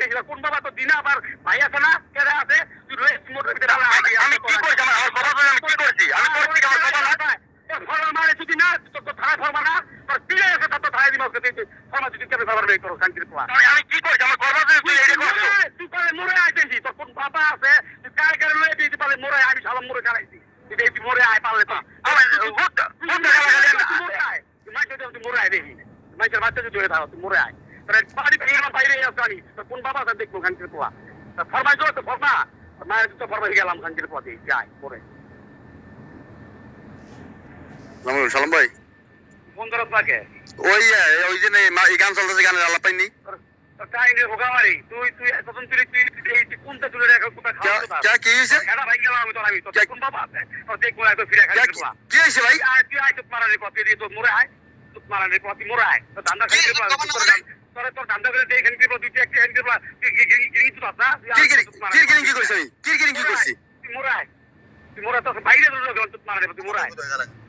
বেশি কোন বাবা তো দিনা আবার ভাই আছে না কেডা আছে তুই রয়েছ মোটর ভিতরে আমি কি করছি আমার কথা বলে আমি কি করছি আমি করছি কি আমার কথা না ফরমাল মানে যদি না তো থানা ফরমা না তোর দিলে আছে তো থানা দিমাস করতে ফরমা যদি কেন ফরমা নেই করো শান্তির পোয়া আমি কি করছি আমার কথা বলে তুই এটা করছিস তুই পারে মোরে আইতেছি তোর কোন বাবা আছে তুই কার কার লয়ে দিতে পারে মোরে আমি সালাম মোরে চালাইছি তুই এই মোরে আয় পারলে তো আমার কোন জায়গা গেলেন মোরে আয় তুই মাইকে তুই মোরে আয় দেখি মাইকের বাচ্চা যদি হয়ে থাকো তুই মোরে আয় তোর বাড়ি ভেঙে বাইরে আসতানি তোর কোন বাবা আছে দেখবো শান্তির পোয়া ফরমাই তো ফরমা মায়ের তো ফরমাই গেলাম শান্তির পোয়া দিয়ে যাই মোরে সালাম ভাই ফোন করো তাকে ওই যে এই গান চলতেছে গানের আলাপ পাইনি কাহিনী ভোগামারি তুই তুই তখন তুই কোনটা তুলে রেখে কোথায় খাওয়া কি হয়েছে খেলা ভাই গেলাম আমি তোর কোন বাবা আছে তোর দেখবো এত ফিরে খাই কি হয়েছে ভাই তুই আয় তুই মারানি পথে দিয়ে তোর মোড়ে আয় তুই মারানি পথে মোড়ে আয় তোর ধান্দা খাই তোর ধান্দা করে দিয়ে এখানে দিব তুই একটা এখানে দিব তুই গিরি তুই না কিরকিরিং কি করছিস আমি কিরকিরিং কি করছি তুই মোড়ে আয় তুই মোড়ে তোর বাইরে তুই মারানি তুই মোড়ে আয়